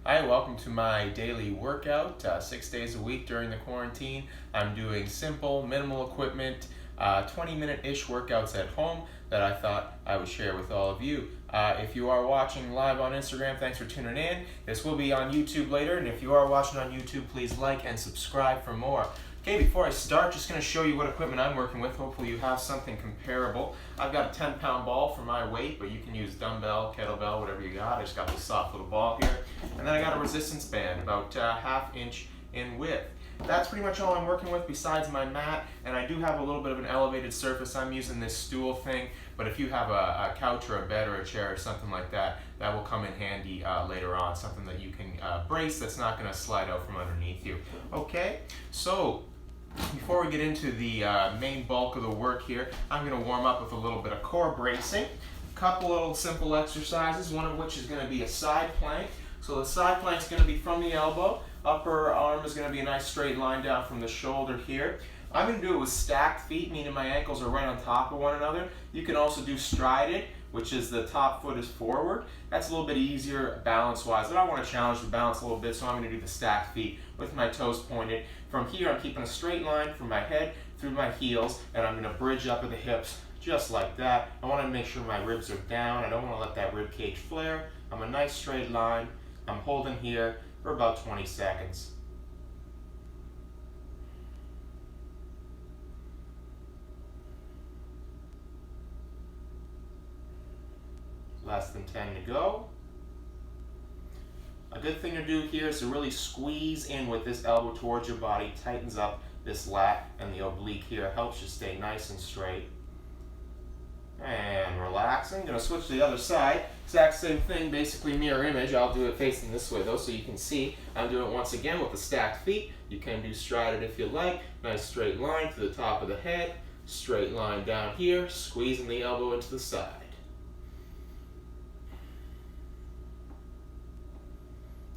Hi, welcome to my daily workout, 6 days a week during the quarantine. I'm doing simple, minimal equipment, 20-minute-ish workouts at home that I thought I would share with all of you. If you are watching live on Instagram, thanks for tuning in. This will be on YouTube later, and if you are watching on YouTube, please like and subscribe for more. Okay, before I start, just going to show you what equipment I'm working with. Hopefully you have something comparable. I've got a 10-pound ball for my weight, but you can use dumbbell, kettlebell, whatever you got. I just got this soft little ball here. And then I got a resistance band, about ½ inch in width. That's pretty much all I'm working with besides my mat, and I do have a little bit of an elevated surface. I'm using this stool thing, but if you have a couch or a bed or a chair or something like that, that will come in handy later on. Something that you can brace that's not going to slide out from underneath you. Okay, so before we get into the main bulk of the work here, I'm going to warm up with a little bit of core bracing. A couple little simple exercises, one of which is going to be a side plank. So the side plank is going to be from the elbow. Upper arm is going to be a nice straight line down from the shoulder here. I'm going to do it with stacked feet, meaning my ankles are right on top of one another. You can also do strided, which is the top foot is forward. That's a little bit easier balance-wise, but I want to challenge the balance a little bit, so I'm going to do the stacked feet with my toes pointed. From here, I'm keeping a straight line from my head through my heels, and I'm going to bridge up at the hips just like that. I want to make sure my ribs are down. I don't want to let that rib cage flare. I'm a nice straight line. I'm holding here for about 20 seconds. Less than 10 to go. A good thing to do here is to really squeeze in with this elbow towards your body, tightens up this lat and the oblique here, helps you stay nice and straight. And relax. I'm going to switch to the other side. Exact same thing, basically mirror image. I'll do it facing this way though so you can see. I'm doing it once again with the stacked feet. You can do strided if you like. Nice straight line to the top of the head. Straight line down here, squeezing the elbow into the side.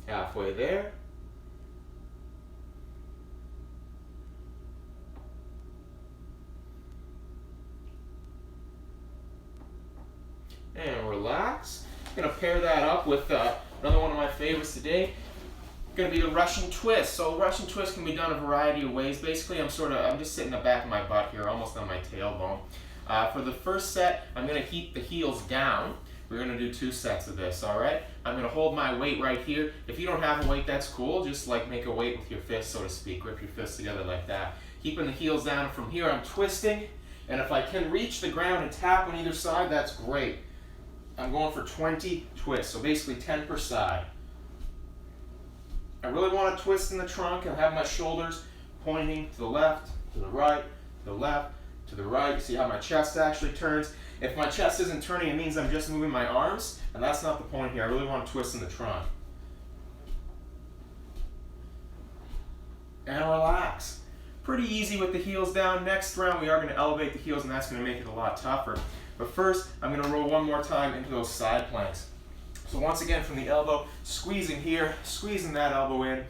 Halfway there. And relax. I'm going to pair that up with another one of my favorites today. Going to be a Russian twist. So Russian twist can be done a variety of ways. Basically, I'm just sitting the back of my butt here, almost on my tailbone. For the first set, I'm going to keep the heels down. We're going to do 2 sets of this, all right? I'm going to hold my weight right here. If you don't have a weight, that's cool. Just like make a weight with your fist, so to speak. Grip your fists together like that. Keeping the heels down. From here, I'm twisting. And if I can reach the ground and tap on either side, that's great. I'm going for 20 twists, so basically 10 per side. I really want to twist in the trunk and have my shoulders pointing to the left, to the right, to the left, to the right. You see how my chest actually turns. If my chest isn't turning, it means I'm just moving my arms, and that's not the point here. I really want to twist in the trunk. And relax. Pretty easy with the heels down. Next round, we are going to elevate the heels, and that's going to make it a lot tougher. But first, I'm going to roll one more time into those side planks. So once again, from the elbow, squeezing here, squeezing that elbow in.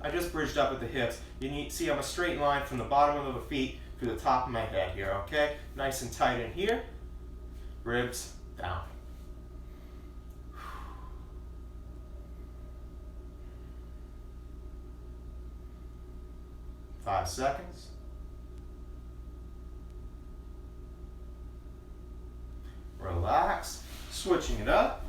I just bridged up at the hips. See I'm a straight line from the bottom of the feet to the top of my head here, okay? Nice and tight in here. Ribs down. 5 seconds. Relax. Switching it up.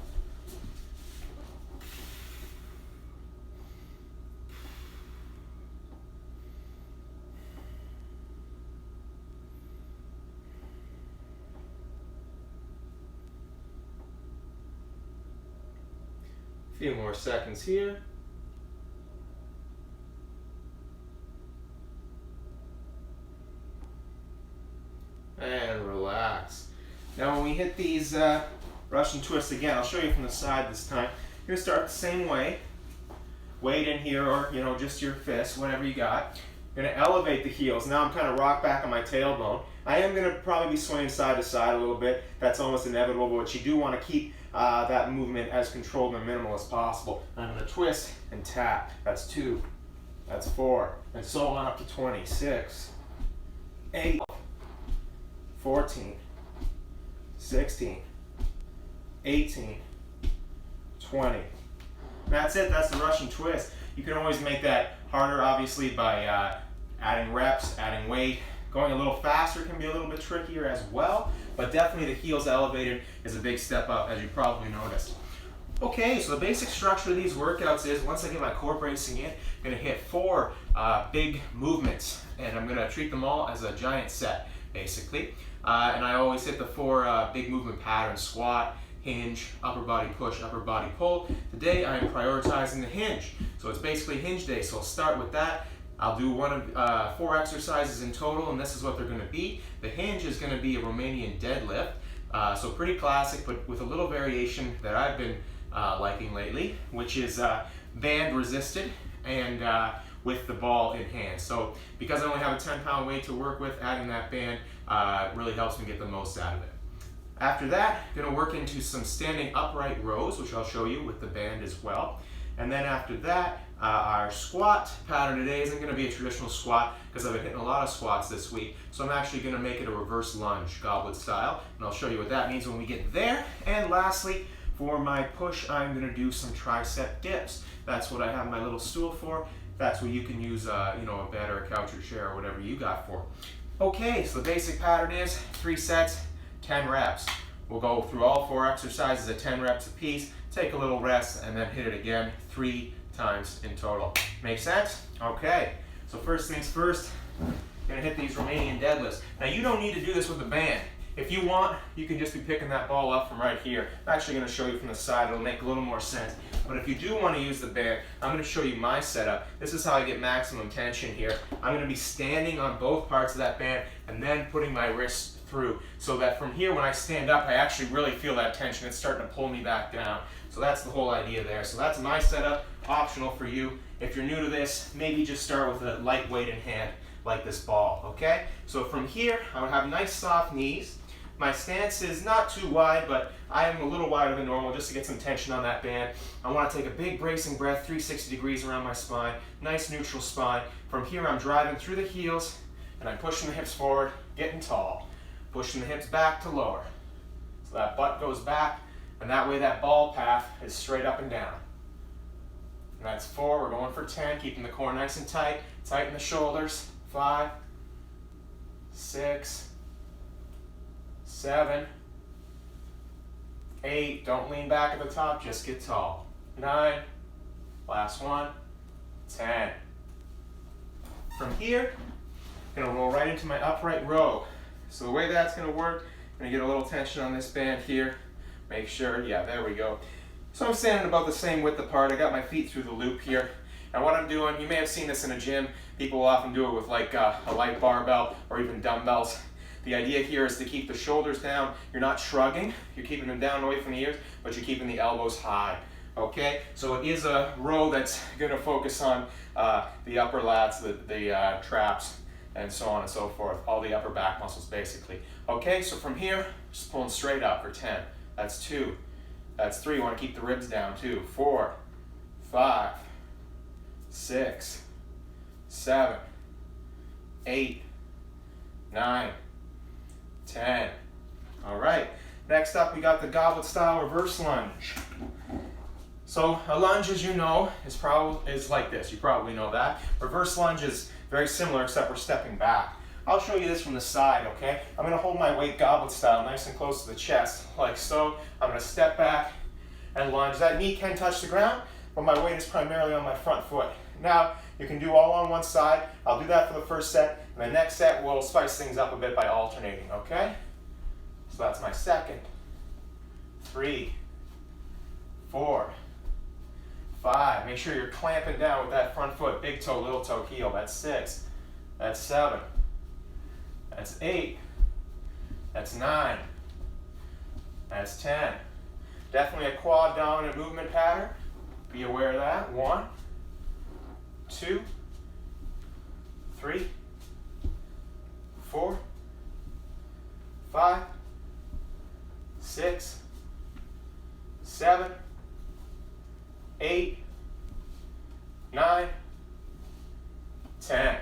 A few more seconds here. And relax. Now when we hit these Russian twists again, I'll show you from the side this time. You're going to start the same way. Weight in here, or just your fist, whatever you got. You're going to elevate the heels. Now I'm kind of rock back on my tailbone. I am going to probably be swaying side to side a little bit. That's almost inevitable, but you do want to keep that movement as controlled and minimal as possible. I'm going to twist and tap. That's 2. That's 4. And so on up to 20. 6, 8, 14, 16, 18, 20. That's it, that's the Russian twist. You can always make that harder, obviously, by adding reps, adding weight. Going a little faster can be a little bit trickier as well, but definitely the heels elevated is a big step up, as you probably noticed. Okay, so the basic structure of these workouts is, once I get my core bracing in, I'm gonna hit 4 big movements, and I'm gonna treat them all as a giant set, basically. And I always hit the 4 big movement patterns: squat, hinge, upper body push, upper body pull. Today I am prioritizing the hinge. So it's basically hinge day, so I'll start with that. I'll do 4 exercises in total, and this is what they're gonna be. The hinge is gonna be a Romanian deadlift. So pretty classic, but with a little variation that I've been liking lately, which is band resisted and with the ball in hand. So because I only have a 10-pound weight to work with, adding that band really helps me get the most out of it. After that, I'm going to work into some standing upright rows, which I'll show you with the band as well. And then after that, our squat pattern today isn't going to be a traditional squat because I've been hitting a lot of squats this week. So I'm actually going to make it a reverse lunge, goblet style. And I'll show you what that means when we get there. And lastly, for my push, I'm going to do some tricep dips. That's what I have my little stool for. That's what you can use, a bed or a couch or chair or whatever you got for. Okay, so the basic pattern is 3 sets, 10 reps. We'll go through all 4 exercises at 10 reps apiece, take a little rest, and then hit it again 3 times in total. Make sense? Okay, so first things first, I'm gonna hit these Romanian deadlifts. Now you don't need to do this with the band. If you want, you can just be picking that ball up from right here. I'm actually gonna show you from the side, it'll make a little more sense. But if you do wanna use the band, I'm gonna show you my setup. This is how I get maximum tension here. I'm gonna be standing on both parts of that band and then putting my wrists through, so that from here when I stand up, I actually really feel that tension. It's starting to pull me back down. So that's the whole idea there. So that's my setup, optional for you. If you're new to this, maybe just start with a light weight in hand, like this ball, okay? So from here, I would have nice soft knees. My stance is not too wide, but I am a little wider than normal just to get some tension on that band. I want to take a big bracing breath, 360 degrees around my spine, nice neutral spine. From here, I'm driving through the heels, and I'm pushing the hips forward, getting tall. Pushing the hips back to lower. So that butt goes back, and that way that ball path is straight up and down. And that's 4, we're going for 10, keeping the core nice and tight. Tighten the shoulders. 5, 6, 7, 8, don't lean back at the top, just get tall. 9, last one, 10. From here, I'm gonna roll right into my upright row. So the way that's gonna work, I'm gonna get a little tension on this band here. Make sure, yeah, there we go. So I'm standing about the same width apart. I got my feet through the loop here. And what I'm doing, you may have seen this in a gym. People will often do it with like a light barbell or even dumbbells. The idea here is to keep the shoulders down. You're not shrugging, you're keeping them down away from the ears, but you're keeping the elbows high. Okay, so it is a row that's gonna focus on the upper lats, the traps, and so on and so forth, all the upper back muscles basically. Okay, so from here, just pulling straight up for 10. That's 2. That's 3. You want to keep the ribs down too. 4, 5, 6, 7, 8, 9, 10. All right, next up we got the goblet style reverse lunge. So a lunge, as you know, is like this. You probably know that. Reverse lunge is very similar, except we're stepping back. I'll show you this from the side, okay? I'm gonna hold my weight goblet style nice and close to the chest, like so. I'm gonna step back and lunge. That knee can touch the ground, but my weight is primarily on my front foot. Now, you can do all on one side. I'll do that for the first set, and the next set we'll spice things up a bit by alternating, okay? So that's my second. 3, 4, 5. Make sure you're clamping down with that front foot, big toe, little toe, heel. That's 6. That's 7. That's 8. That's 9. That's 10. Definitely a quad dominant movement pattern. Be aware of that. 1, 2, 3, 4, 5, 6, 7, 8, 9, 10.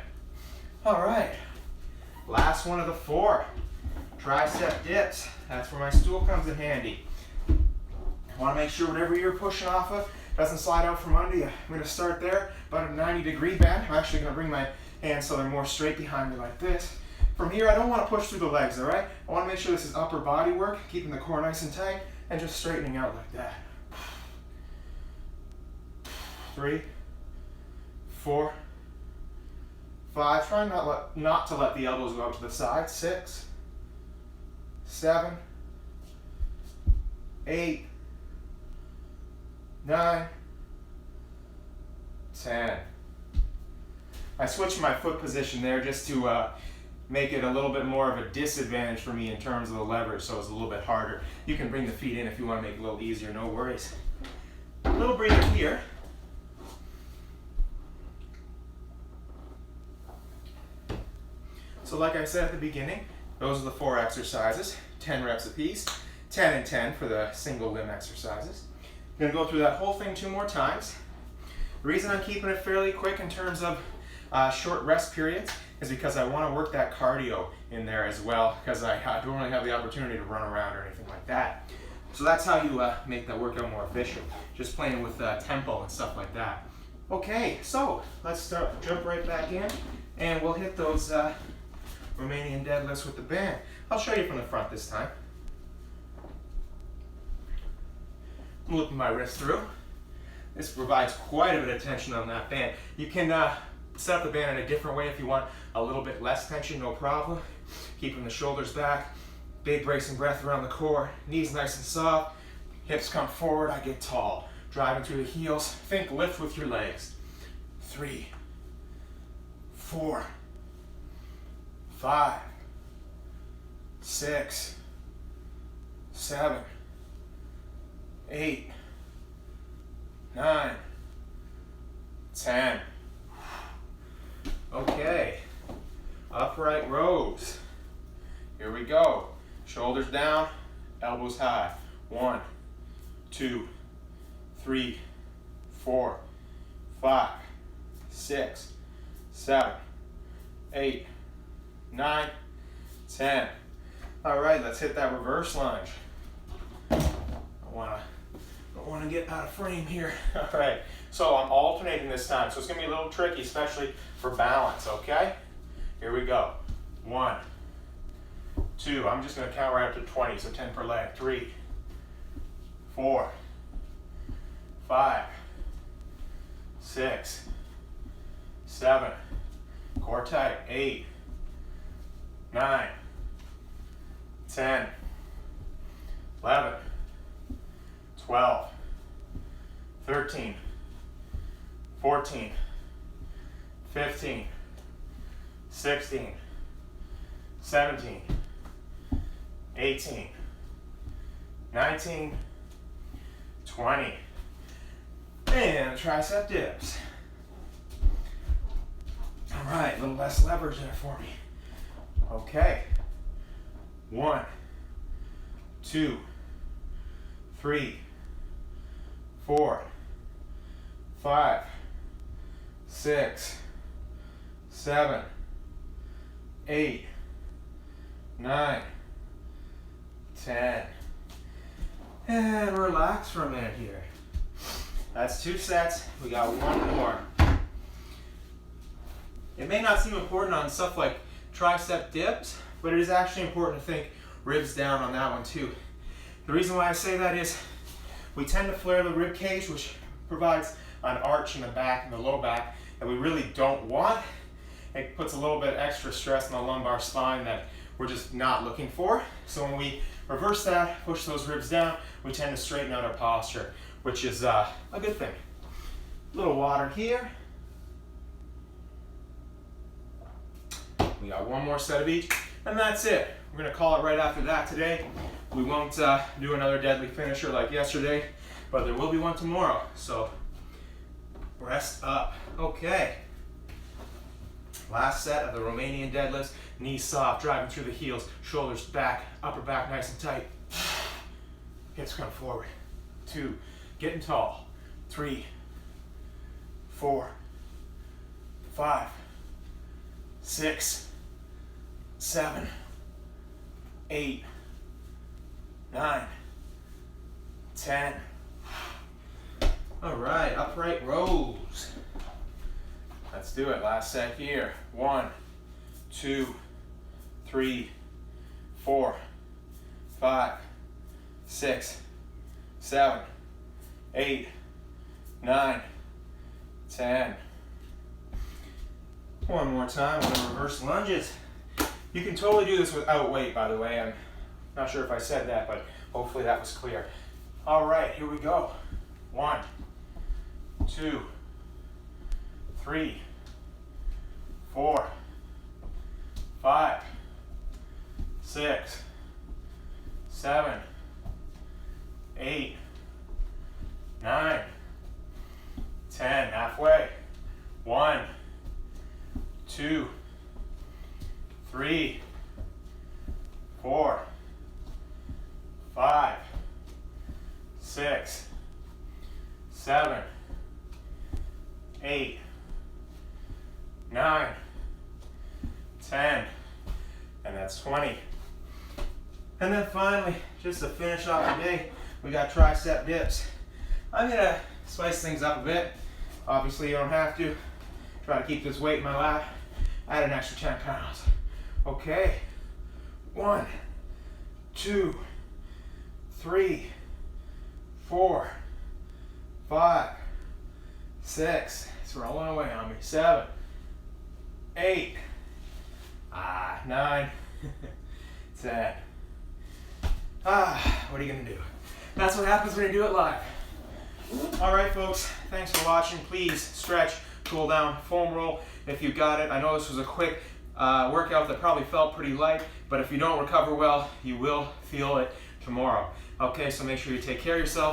All right, last one of the 4, tricep dips. That's where my stool comes in handy. I want to make sure whatever you're pushing off of, doesn't slide out from under you. I'm going to start there, about a 90-degree bend. I'm actually going to bring my hands so they're more straight behind me like this. From here, I don't want to push through the legs, all right? I want to make sure this is upper body work, keeping the core nice and tight, and just straightening out like that. 3, 4, 5. Try not to let the elbows go out to the side. 6, 7, 8, 9, 10. I switched my foot position there just to make it a little bit more of a disadvantage for me in terms of the leverage, so it's a little bit harder. You can bring the feet in if you want to make it a little easier, no worries. A little breather here. So like I said at the beginning, those are the 4 exercises, 10 reps apiece, 10 and 10 for the single limb exercises. I'm going to go through that whole thing 2 more times. The reason I'm keeping it fairly quick in terms of short rest periods is because I want to work that cardio in there as well, because I don't really have the opportunity to run around or anything like that. So that's how you make that workout more efficient, just playing with tempo and stuff like that. Okay, so let's jump right back in, and we'll hit those Romanian deadlifts with the band. I'll show you from the front this time. I'm looping my wrist through. This provides quite a bit of tension on that band. You can set up the band in a different way if you want a little bit less tension, no problem. Keeping the shoulders back, big bracing breath around the core, knees nice and soft, hips come forward, I get tall. Driving through the heels, think lift with your legs. 3, 4, 5, 6, 7, 8, 9, 10. Okay, upright rows. Here we go. Shoulders down, elbows high. 1, 2, 3, 4, 5, 6, 7, 8, 9, 10. All right, let's hit that reverse lunge. I don't want to get out of frame here. All right, so I'm alternating this time, so it's going to be a little tricky, especially for balance, okay? Here we go. 1, 2, I'm just going to count right up to 20, so 10 per leg. 3, 4, 5, 6, 7, core tight, 8, 9, 10, 11, 12, 13, 14, 15, 16, 17, 18, 19, 20, and tricep dips. All right, a little less leverage there for me. Okay. 1, 2, 3, 4, 5, 6, 7, 8, 9, 10. And relax for a minute here. That's 2 sets. We got 1 more. It may not seem important on stuff like tricep dips, but it is actually important to think ribs down on that one too. The reason why I say that is we tend to flare the rib cage, which provides an arch in the back and the low back that we really don't want. It puts a little bit extra stress on the lumbar spine that we're just not looking for. So when we reverse that, push those ribs down, we tend to straighten out our posture, which is a good thing. A little water here. We got 1 more set of each, and that's it. We're gonna call it right after that today. We won't do another deadly finisher like yesterday, but there will be one tomorrow, so rest up. Okay. Last set of the Romanian deadlifts. Knees soft, driving through the heels, shoulders back, upper back nice and tight. Hips come forward. 2, getting tall. 3, 4, 5, 6, 7, 8, 9, 10. All right, upright rows. Let's do it. Last set here. 1, 2, 3, 4, 5, 6, 7, 8, 9, 10. One more time. We're gonna reverse lunges. You can totally do this without weight, by the way. I'm not sure if I said that, but hopefully that was clear. All right, here we go. 1, 2, 3, 4, 5, 6, 7, 8, 9, 10. Halfway. 1, 2, 3, 4, 5, 6, 7, 8, 9, 10, and that's 20. And then finally, just to finish off the day, we got tricep dips. I'm gonna spice things up a bit. Obviously you don't have to. Try to keep this weight in my lap. Add an extra 10 pounds. Okay. 1, 2, 3, 4, 5, 6. It's rolling away on me. 7, 8, 9, 10. What are you gonna do? That's what happens when you do it live. All right, folks. Thanks for watching. Please stretch, cool down, foam roll if you got it. I know this was a quick workout that probably felt pretty light, but if you don't recover well, you will feel it tomorrow. Okay, so make sure you take care of yourself.